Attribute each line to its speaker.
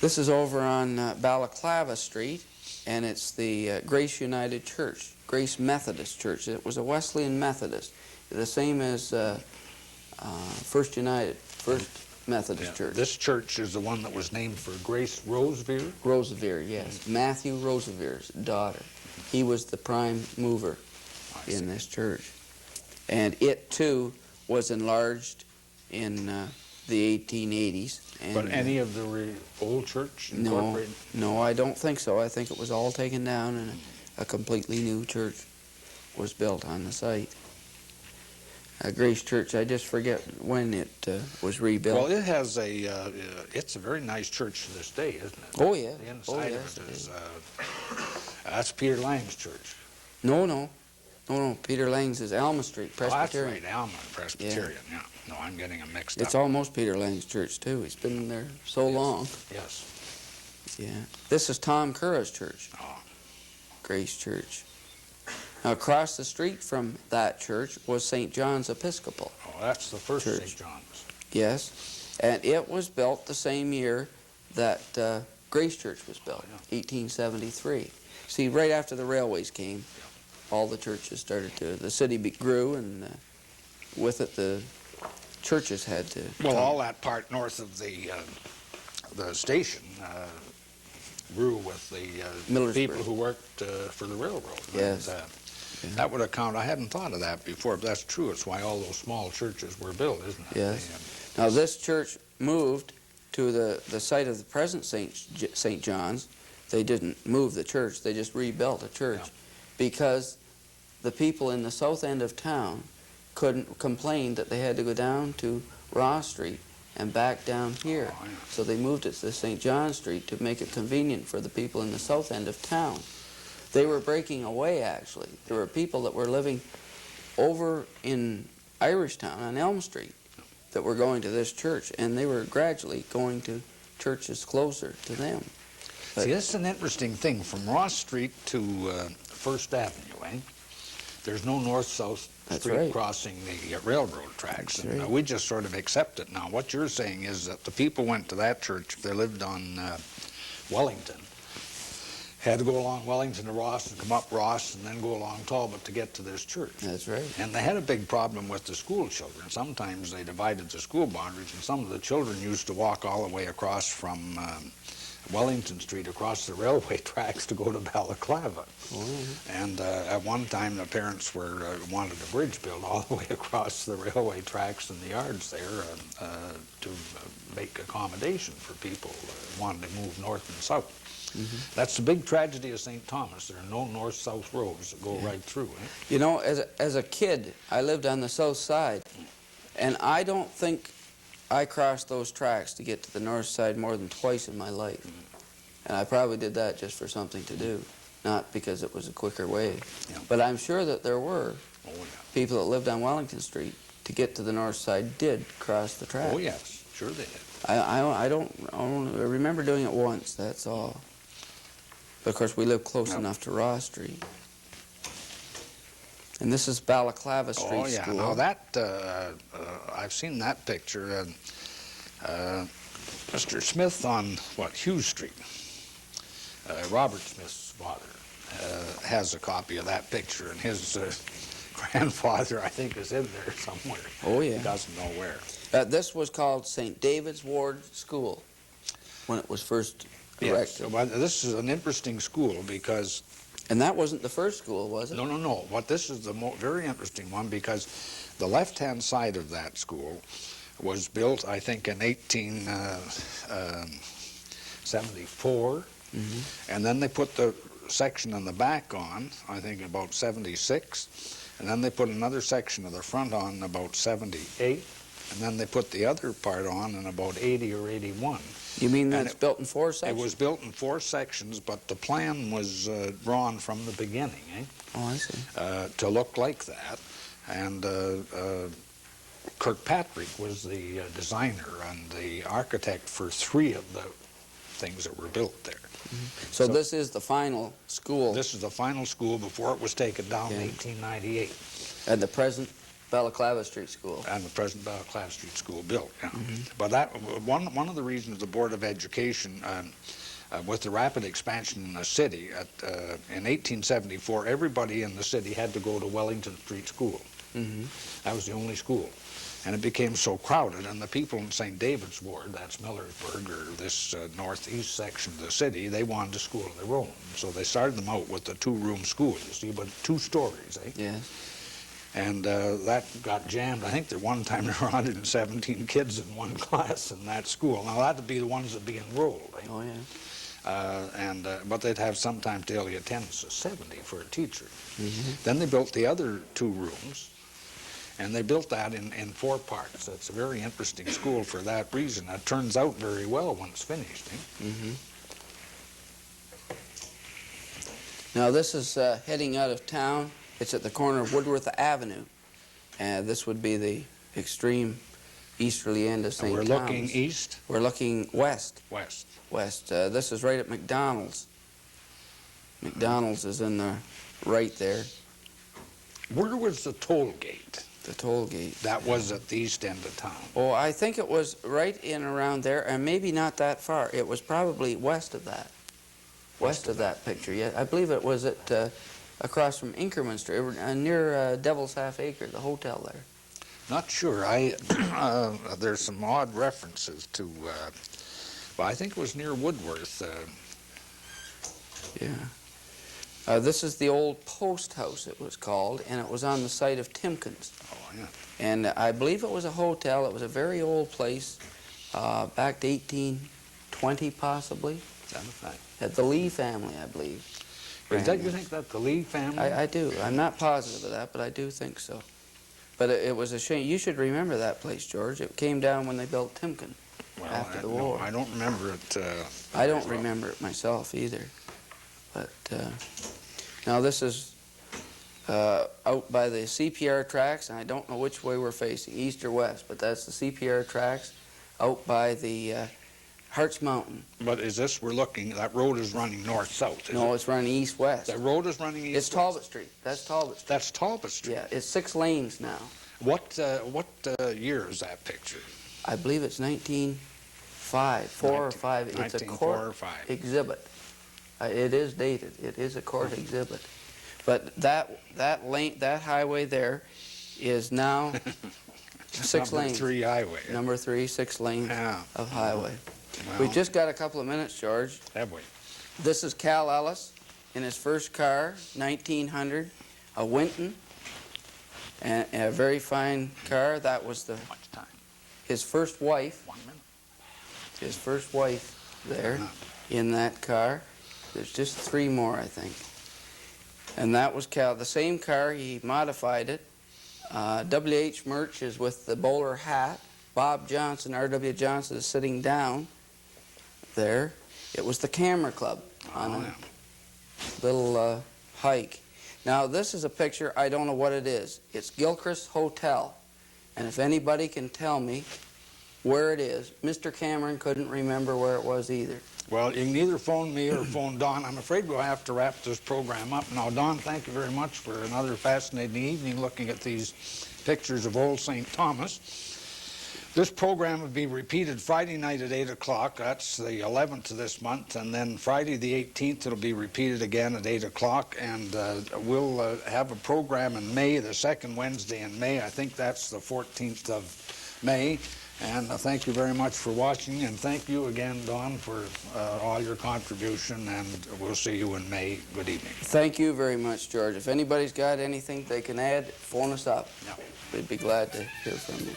Speaker 1: This is over on Balaclava Street, and it's the Grace United Church, Grace Methodist Church. It was a Wesleyan Methodist, the same as First Methodist Church.
Speaker 2: This church is the one that was named for Grace Rosevere?
Speaker 1: Rosevere, yes. Matthew Rosevere's daughter. He was the prime mover in this church. And it, too, was enlarged in the 1880s. And,
Speaker 2: but any of the old church incorporated?
Speaker 1: No, I don't think so. I think it was all taken down and a completely new church was built on the site. Grace Church, I just forget when it was rebuilt.
Speaker 2: Well, it has it's a very nice church to this day, isn't it?
Speaker 1: Oh, yeah.
Speaker 2: The inside of it is, that's Peter Lang's church.
Speaker 1: No. Peter Lang's is Alma Street Presbyterian.
Speaker 2: Oh, that's right, Alma Presbyterian, yeah. No, I'm getting them mixed up.
Speaker 1: It's almost Peter Lang's church, too. He's been there so long.
Speaker 2: Yes.
Speaker 1: Yeah. This is Tom Curra's church.
Speaker 2: Oh.
Speaker 1: Grace Church. Now, across the street from that church was St. John's Episcopal.
Speaker 2: Oh, that's the first
Speaker 1: church.
Speaker 2: St. John's.
Speaker 1: Yes. And it was built the same year that Grace Church was built, 1873. See, right after the railways came, all the churches started to, the city grew, and with it the churches had to
Speaker 2: Well, all that part north of the station grew with the people who worked for the railroad.
Speaker 1: Yes.
Speaker 2: And, that would account, I hadn't thought of that before, but that's true. It's why all those small churches were built, isn't it?
Speaker 1: Yes. Now, this church moved to the site of the present St. John's. They didn't move the church, they just rebuilt a church because the people in the south end of town complained that they had to go down to Ross Street and back down here.
Speaker 2: Oh, yeah.
Speaker 1: So they moved it to St. John Street to make it convenient for the people in the south end of town. They were breaking away, actually. There were people that were living over in Irishtown on Elm Street that were going to this church, and they were gradually going to churches closer to them. But
Speaker 2: see, that's an interesting thing. From Ross Street to First Avenue, there's no north-south street crossing the railroad tracks. And, we just sort of accept it now. What you're saying is that the people went to that church if they lived on Wellington. Had to go along Wellington to Ross and come up Ross and then go along Talbot to get to this church.
Speaker 1: That's right.
Speaker 2: And they had a big problem with the school children. Sometimes they divided the school boundaries, and some of the children used to walk all the way across from Wellington Street across the railway tracks to go to Balaclava. And at one time the parents wanted a bridge built all the way across the railway tracks and the yards there to make accommodation for people who wanted to move north and south. That's the big tragedy of St. Thomas. There are no north-south roads that go right through.
Speaker 1: You know, as a kid, I lived on the south side, and I don't think I crossed those tracks to get to the north side more than twice in my life. And I probably did that just for something to do, not because it was a quicker way. But I'm sure that there were people that lived on Wellington Street to get to the north side did cross the tracks.
Speaker 2: Oh, yes. Sure they did.
Speaker 1: I remember doing it once, that's all. But of course, we live close enough to Ross Street. And this is Balaclava Street School.
Speaker 2: Now that, I've seen that picture. Mr. Smith on, Hughes Street, Robert Smith's father, has a copy of that picture, and his grandfather, I think, is in there somewhere.
Speaker 1: Oh, yeah.
Speaker 2: He doesn't know where.
Speaker 1: This was called St. David's Ward School when it was first erected.
Speaker 2: Yes. Well, this is an interesting school because...
Speaker 1: And that wasn't the first school, was it?
Speaker 2: No. This is the very interesting one because the left-hand side of that school was built, I think, in 1874, and then they put the section on the back on, I think, about 76, and then they put another section of the front on about 78, and then they put the other part on in about 80 or 81.
Speaker 1: You mean that it's built in 4 sections?
Speaker 2: It was built in 4 sections, but the plan was drawn from the beginning,
Speaker 1: Oh, I see.
Speaker 2: to look like that. And Kirkpatrick was the designer and the architect for 3 of the things that were built there.
Speaker 1: So this is the final school?
Speaker 2: This is the final school before it was taken down in 1898.
Speaker 1: And the present Balaclava Street School.
Speaker 2: And the present Balaclava Street School built, yeah. But that, one of the reasons the Board of Education, with the rapid expansion in the city, in 1874, everybody in the city had to go to Wellington Street School. That was the only school. And it became so crowded, and the people in St. David's Ward, that's Millersburg, or this northeast section of the city, they wanted a school of their own. So they started them out with a two-room school, you see, but 2 stories, eh?
Speaker 1: Yes.
Speaker 2: And that got jammed. I think at one time there were 117 kids in one class in that school. Now that'd be the ones that be enrolled, eh?
Speaker 1: Oh, yeah.
Speaker 2: But they'd have sometimes daily attendance of 70 for a teacher. Then they built the other 2 rooms, and they built that in 4 parts. That's a very interesting school for that reason. It turns out very well when it's finished. Eh?
Speaker 1: Now this is heading out of town. It's at the corner of Woodworth Avenue. And this would be the extreme easterly end of St.
Speaker 2: We're
Speaker 1: Thomas.
Speaker 2: looking east?
Speaker 1: We're looking west.
Speaker 2: West.
Speaker 1: West. This is right at McDonald's. McDonald's is in the right there.
Speaker 2: Where was the toll gate?
Speaker 1: The toll gate.
Speaker 2: That was at the east end of town.
Speaker 1: Oh, I think it was right in around there, and maybe not that far. It was probably west of that. West of that picture, yeah. I believe it was at across from Inkerman Street, near Devil's Half Acre, the hotel there.
Speaker 2: Not sure. There's some odd references to, well, I think it was near Woodworth.
Speaker 1: Yeah. This is the old post house, it was called, and it was on the site of Timkins.
Speaker 2: Oh, yeah.
Speaker 1: And I believe it was a hotel. It was a very old place, back to 1820 possibly.
Speaker 2: Is that a fact?
Speaker 1: Had the Lee family, I believe.
Speaker 2: Is that, you think that the Lee family?
Speaker 1: I do. I'm not positive of that, but I do think so. But it was a shame. You should remember that place, George. It came down when they built Timken after the war.
Speaker 2: No, I don't remember it.
Speaker 1: I don't remember it myself either. But now this is out by the CPR tracks, and I don't know which way we're facing, east or west, but that's the CPR tracks out by the Hartz Mountain.
Speaker 2: But is this, we're looking, that road is running north-south,
Speaker 1: No, it's running east-west.
Speaker 2: The road is running east-west?
Speaker 1: It's Talbot Street. That's Talbot Street.
Speaker 2: That's Talbot Street?
Speaker 1: Yeah, it's 6 lanes now.
Speaker 2: What year is that picture?
Speaker 1: I believe it's 1905, 4 or 5. It's a
Speaker 2: 1904 or
Speaker 1: court
Speaker 2: 5.
Speaker 1: exhibit. It is dated. It is a court exhibit. But that highway there is now 6 lanes.
Speaker 2: Number 3 highway.
Speaker 1: Number 3, 6 lanes of highway.
Speaker 2: Well,
Speaker 1: We've just got a couple of minutes, George.
Speaker 2: have we?
Speaker 1: This is Cal Ellis in his first car, 1900, a Winton, and a very fine car. That was
Speaker 2: Much time.
Speaker 1: his first wife.
Speaker 2: 1 minute.
Speaker 1: His first wife there in that car. There's just 3 more, I think. And that was Cal. The same car, he modified it. W.H. Murch is with the bowler hat. Bob Johnson, R.W. Johnson, is sitting down there. It was the Camera Club on a little hike. Now, this is a picture, I don't know what it is. It's Gilchrist Hotel. And if anybody can tell me where it is, Mr. Cameron couldn't remember where it was either.
Speaker 2: Well, you can either phone me or phone Don. I'm afraid we'll have to wrap this program up. Now, Don, thank you very much for another fascinating evening looking at these pictures of old St. Thomas. This program will be repeated Friday night at 8 o'clock. That's the 11th of this month. And then Friday the 18th, it'll be repeated again at 8 o'clock. And we'll have a program in May, the second Wednesday in May. I think that's the 14th of May. And thank you very much for watching. And thank you again, Don, for all your contribution. And we'll see you in May. Good evening.
Speaker 1: Thank you very much, George. If anybody's got anything they can add, phone us up.
Speaker 2: Yeah.
Speaker 1: We'd be glad to hear from you.